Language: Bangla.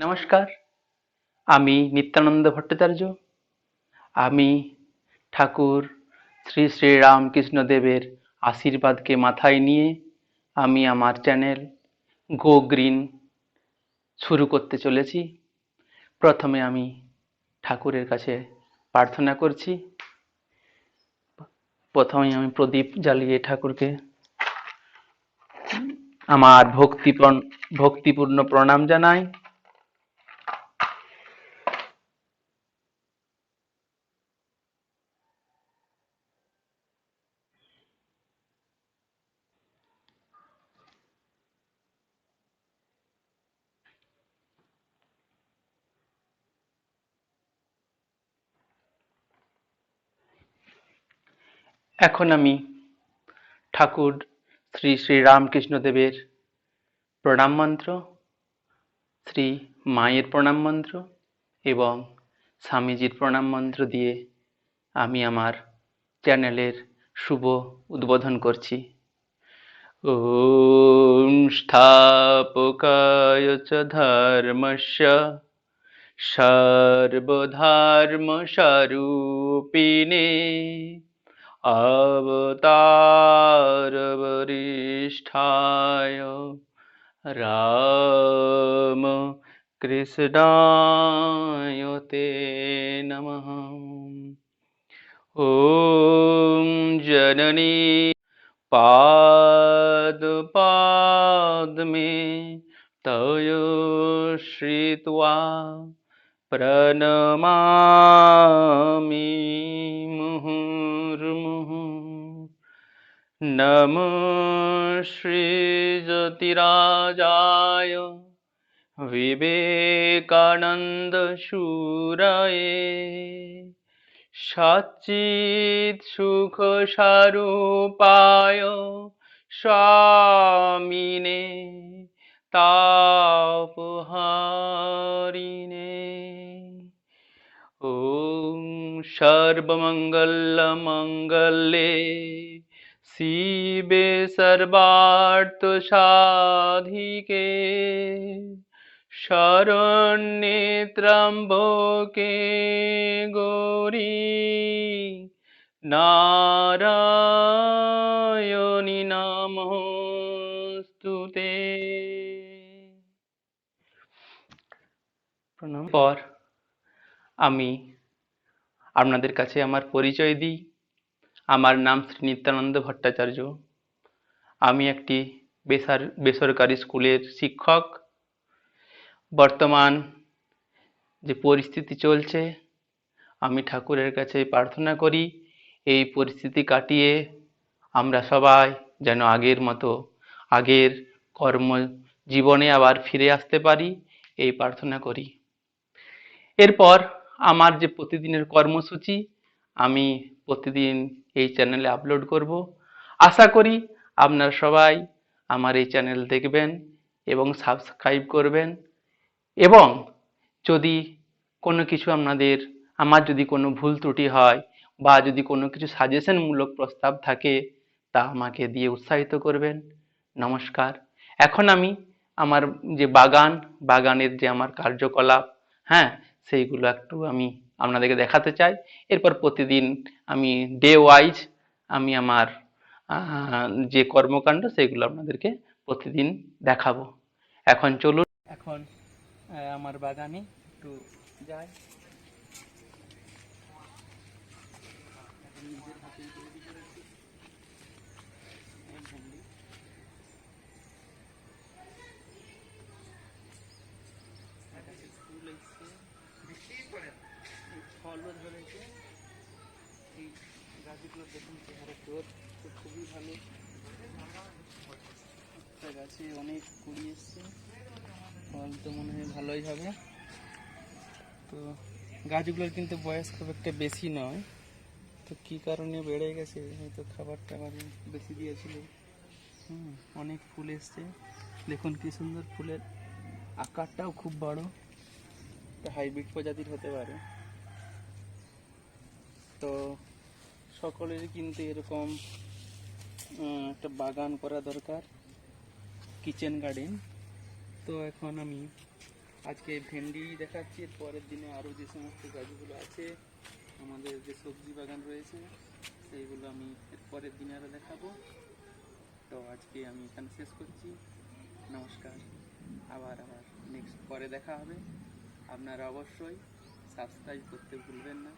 নমস্কার, আমি নিত্যানন্দ ভট্টাচার্য। আমি ঠাকুর শ্রী শ্রী রামকৃষ্ণ দেবের আশীর্বাদকে মাথায় নিয়ে আমি আমার চ্যানেল গো গ্রিন শুরু করতে চলেছি। প্রথমে আমি ঠাকুরের কাছে প্রার্থনা করছি। প্রথমে আমি প্রদীপ জ্বালিয়ে ঠাকুরকে আমার ভক্তিপূর্ণ প্রণাম জানাই। এখন আমি ঠাকুর শ্রী শ্রী রামকৃষ্ণ দেবের প্রণাম মন্ত্র, শ্রী মায়ের প্রণাম মন্ত্র এবং স্বামীজির প্রণাম মন্ত্র দিয়ে আমি আমার চ্যানেলের শুভ উদ্বোধন করছি। ওম স্থাপকায় চ ধর্মস্য সর্বধর্মস্বরূপিণে অবতারবরিষ্ঠায় রাম কৃষ্ণায় তে নমঃ। ওম জননী পাদপদ্মে তয় শ্রিত্বা প্রণমামি মুহুর্মুহুঃ। নমঃ শ্রীযতিরাজায় বিবেকানন্দ সুরায়ে সচ্চিৎ সুখ স্বরূপায় স্বামিনে তাপহারিণে। ওম সর্বমঙ্গলমঙ্গলে শিবে সর্বার্থসাধিকে শরণ্যে ত্র্যম্বকে গৌরী নারায়ণী নমস্তুতে। প্রণাম। পর আমি আপনাদের কাছে আমার পরিচয় দিই। আমার নাম শ্রী নিত্যানন্দ ভট্টাচার্য। আমি একটি বেসরকারি স্কুলের শিক্ষক। বর্তমান যে পরিস্থিতি চলছে, আমি ঠাকুরের কাছে প্রার্থনা করি এই পরিস্থিতি কাটিয়ে আমরা সবাই যেন আগের মতো আগের কর্মজীবনে আবার ফিরে আসতে পারি, এই প্রার্থনা করি। এরপর আমার যে প্রতিদিনের কর্মসূচি আমি প্রতিদিন এই চ্যানেলে আপলোড করব। আশা করি আপনারা সবাই আমার এই চ্যানেল দেখবেন এবং সাবস্ক্রাইব করবেন, এবং যদি কোনো কিছু আমার যদি কোনো ভুল ত্রুটি হয় বা যদি কোনো কিছু সাজেশনমূলক প্রস্তাব থাকে তা আমাকে দিয়ে উৎসাহিত করবেন। নমস্কার। এখন আমি আমার যে বাগানের যে আমার কার্যকলাপ, সেইগুলো একটু আমি আপনাদেরকে দেখাতে চাই। এরপর প্রতিদিন আমি ডে ওয়াইজ আমি আমার যে কর্মকাণ্ড সেগুলো আপনাদেরকে প্রতিদিন দেখাবো। এখন চলুন, এখন আমার বাগানে একটু যাই। ফলও ধরেছে, এই গাছগুলো দেখুন চেহারা গ্রোথ তো খুবই ভালো। গাছে অনেক কুড়ি এসছে, ফল তো মনে হয় ভালোই হবে। তো গাছগুলোর কিন্তু বয়স খুব একটা বেশি নয়, তো কী কারণে বেড়ে গেছে, হয়তো খাবার টাবার বেশি দিয়েছিল। অনেক ফুল এসছে, দেখুন কি সুন্দর ফুলের আকারটাও খুব বড়, একটা হাইব্রিড প্রজাতির হতে পারে। তো সকলেরই কিন্তু এরকম একটা বাগান করা দরকার, কিচেন গার্ডেন। তো এখন আমি আজকে ভেন্ডি দেখাচ্ছি, এর পরের দিনে আরও যে সমস্ত গাছগুলো আছে আমাদের যে সবজি বাগান রয়েছে সেইগুলো আমি এর পরের দিনে আরও দেখাবো। তো আজকে আমি এখানে শেষ করছি। নমস্কার। আবার নেক্সট পরে দেখা হবে। আপনারা অবশ্যই সাবস্ক্রাইব করতে ভুলবেন না।